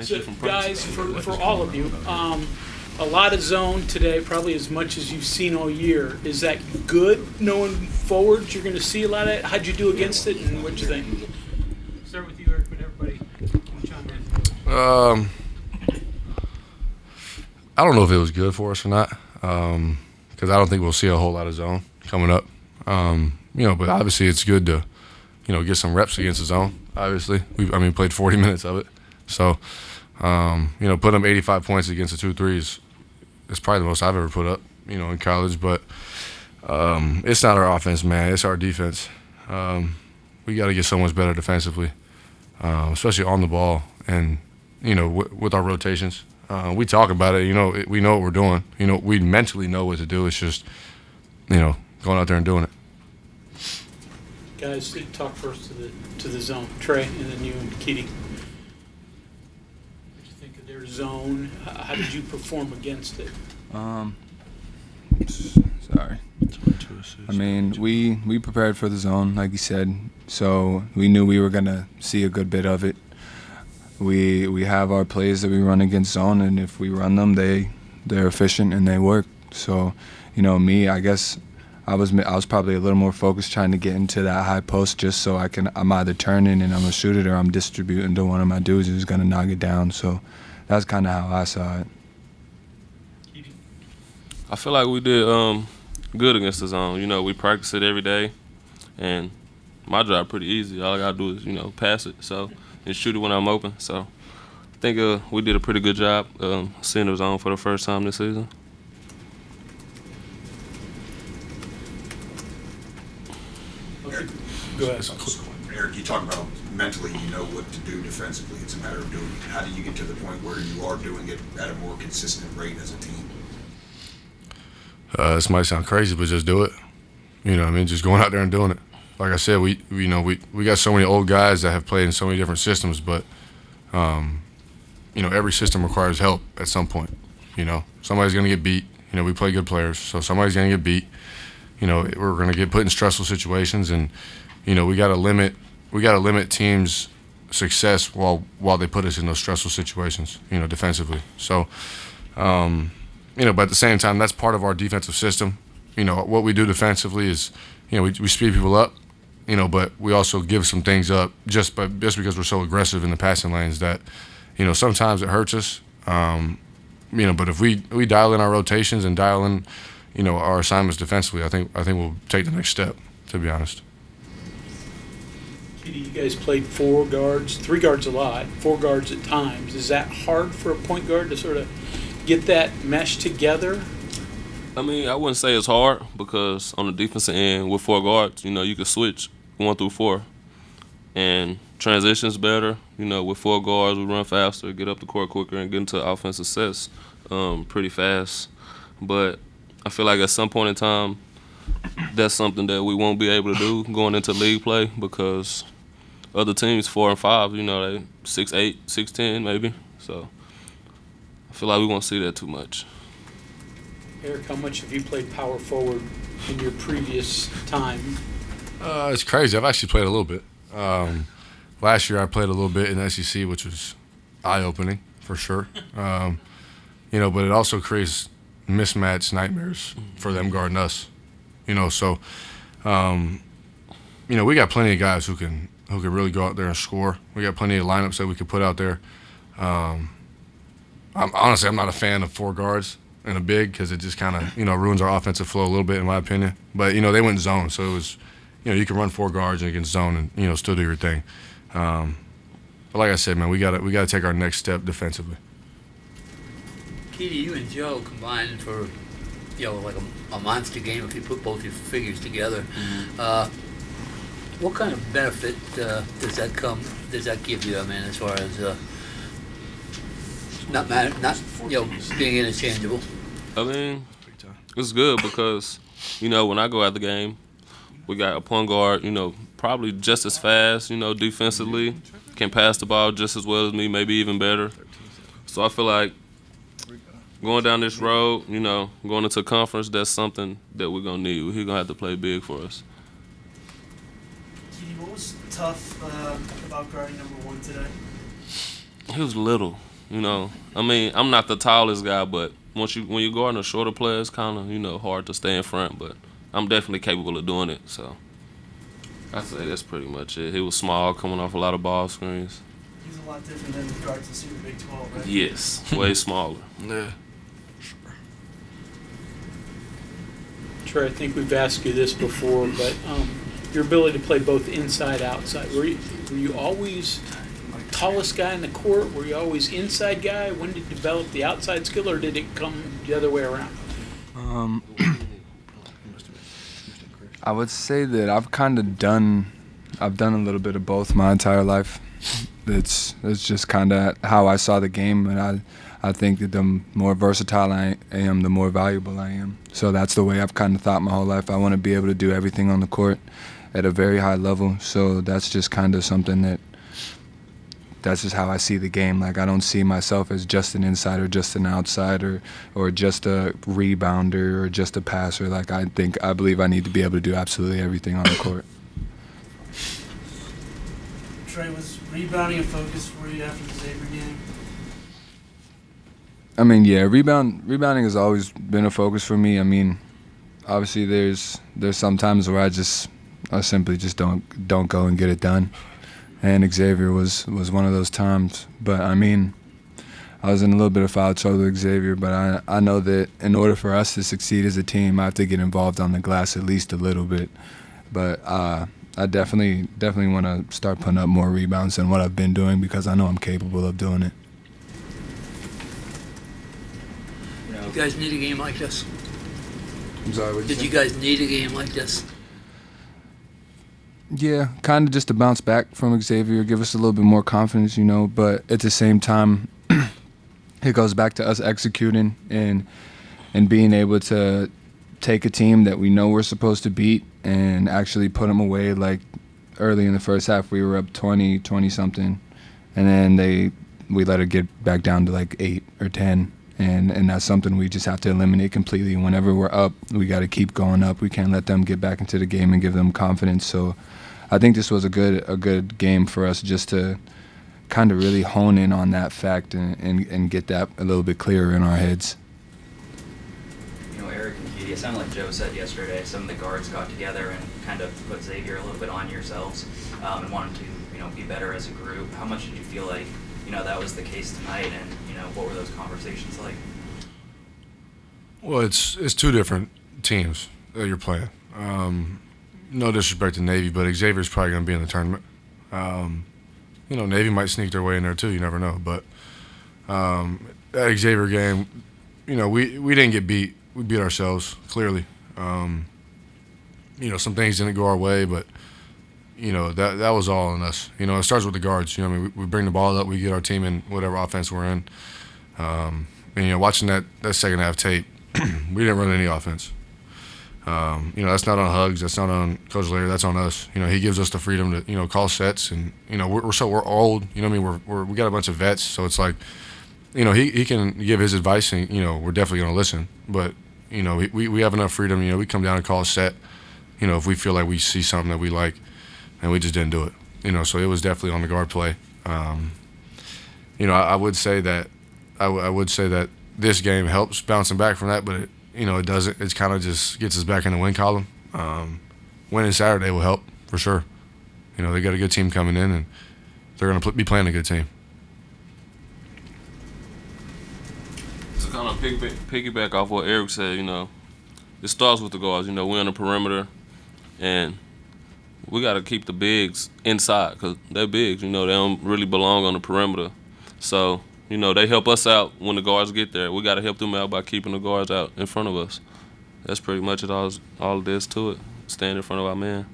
So, guys, for all of you, a lot of zone today, probably as much as you've seen all year. Is that good, knowing forwards you're going to see a lot of it? How'd you do against it, and what'd you think? Start with you, Erik, but everybody can chime in. I don't know if it was good for us or not, because I don't think we'll see a whole lot of zone coming up. But obviously it's good to, get some reps against the zone. Obviously, we played 40 minutes of it, so putting up 85 points against the 2-3s is probably the most I've ever put up, in college. But it's not our offense, man. It's our defense. We got to get so much better defensively, especially on the ball and with our rotations. We talk about it. We know what we're doing. We mentally know what to do. It's just going out there and doing it. Guys, talk first to the zone. Trey, and then you and Kedrian. What did you think of their zone? How did you perform against it? Sorry. We prepared for the zone, like you said, so we knew we were gonna see a good bit of it. We have our plays that we run against zone, and if we run them, they're efficient and they work. So, me, I guess I was probably a little more focused trying to get into that high post just so I'm either turning and I'm gonna shoot it, or I'm distributing to one of my dudes who's gonna knock it down. So that's kind of how I saw it. I feel like we did good against the zone. We practice it every day, and my job pretty easy. All I gotta do is pass it, and shoot it when I'm open. So I think we did a pretty good job seeing the zone for the first time this season. Go ahead. Erik, you talk about mentally you know what to do defensively. It's a matter of doing it. How do you get to the point where you are doing it at a more consistent rate as a team? This might sound crazy, but just do it. Just going out there and doing it. Like I said, we got so many old guys that have played in so many different systems, but every system requires help at some point. Somebody's gonna get beat. We play good players, so somebody's gonna get beat. We're gonna get put in stressful situations, and we gotta limit teams' success while they put us in those stressful situations. Defensively. So, but at the same time, that's part of our defensive system. What we do defensively is, we speed people up. But we also give some things up just because we're so aggressive in the passing lanes that, sometimes it hurts us. But if we dial in our rotations and dial in, our assignments defensively, I think we'll take the next step, to be honest. You guys played 4 guards, 3 guards a lot, 4 guards at times. Is that hard for a point guard to sort of get that mesh together? I wouldn't say it's hard because on the defensive end with 4 guards, you can switch 1 through 4, and transition's better. With 4 guards, we run faster, get up the court quicker, and get into offensive sets pretty fast. But I feel like at some point in time, that's something that we won't be able to do going into league play because other teams 4 and 5, they 6'8", 6'10", maybe. So I feel like we won't see that too much. Erik, how much have you played power forward in your previous time? It's crazy. I've actually played a little bit. Last year I played a little bit in the SEC, which was eye-opening for sure. But it also creates mismatch nightmares for them guarding us. So we got plenty of guys who can really go out there and score. We got plenty of lineups that we could put out there. I'm not a fan of 4 guards and a big because it just kind of ruins our offensive flow a little bit in my opinion. But they went zone, so it was you can run 4 guards against zone and still do your thing. But like I said, man, we got to take our next step defensively. Kedrian, you and Joe combined for like a monster game if you put both your figures together. What kind of benefit does that give you? As far as not being interchangeable. It's good because when I go out the game, we got a point guard, probably just as fast, defensively, can pass the ball just as well as me, maybe even better. So I feel like going down this road, going into a conference, that's something that we're going to need. He's going to have to play big for us. What was tough about guarding number 1 today? He was little. You know, I mean, I'm not the tallest guy, but when you guard a shorter player, it's kind of hard to stay in front. But I'm definitely capable of doing it. So I'd say that's pretty much it. He was small, coming off a lot of ball screens. He's a lot different than the guards that see the Big 12, right? Yes, way smaller. Yeah. Trey, I think we've asked you this before, but your ability to play both inside, outside. Were you always tallest guy in the court? Were you always inside guy? When did you develop the outside skill, or did it come the other way around? I would say that I've done a little bit of both my entire life. It's just kind of how I saw the game, and I think that the more versatile I am, the more valuable I am. So that's the way I've kind of thought my whole life. I want to be able to do everything on the court at a very high level. So that's just kind of something that's just how I see the game. Like, I don't see myself as just an insider, just an outsider, or just a rebounder, or just a passer. Like, I believe I need to be able to do absolutely everything on the court. Trey, was rebounding a focus for you after the Xavier game? I mean, yeah, rebounding has always been a focus for me. I mean, obviously there's some times where I simply just don't go and get it done. And Xavier was one of those times. But I mean, I was in a little bit of foul trouble with Xavier, but I know that in order for us to succeed as a team, I have to get involved on the glass at least a little bit. But I definitely want to start putting up more rebounds than what I've been doing, because I know I'm capable of doing it. You guys need a game like this? I'm sorry, what Did you guys need a game like this? Yeah, kind of just to bounce back from Xavier, give us a little bit more confidence, but at the same time, it goes back to us executing and being able to take a team that we know we're supposed to beat and actually put them away. Like, early in the first half, we were up 20-something, and then we let it get back down to like 8 or 10. And that's something we just have to eliminate completely. Whenever we're up, we got to keep going up. We can't let them get back into the game and give them confidence. So I think this was a good game for us, just to kind of really hone in on that fact and get that a little bit clearer in our heads. Erik and Kedrian, it sounded like Joe said yesterday, some of the guards got together and kind of put Xavier a little bit on yourselves and wanted to be better as a group. How much did you feel like that was the case tonight, and what were those conversations like? Well, it's two different teams that you're playing. No disrespect to Navy, but Xavier's probably going to be in the tournament. Navy might sneak their way in there too. You never know. But that Xavier game, we didn't get beat. We beat ourselves, clearly. Some things didn't go our way, but that was all on us. It starts with the guards. We bring the ball up, we get our team in whatever offense we're in. Watching that second half tape, we didn't run any offense. That's not on Hugs, that's not on Coach Larry, that's on us. He gives us the freedom to call sets, and we're old. We got a bunch of vets, so it's like he can give his advice, and we're definitely gonna listen. But we have enough freedom. We come down and call a set. If we feel like we see something that we like. And we just didn't do it, so it was definitely on the guard play. I would say that this game helps bouncing back from that, but it doesn't. It kind of just gets us back in the win column. Winning Saturday will help for sure. They got a good team coming in, and they're going to be playing a good team. To kind of piggyback off what Erik said, it starts with the guards. We're on the perimeter, and we got to keep the bigs inside, because they're bigs. They don't really belong on the perimeter. So, they help us out when the guards get there. We got to help them out by keeping the guards out in front of us. That's pretty much all it is to it. Stand in front of our man.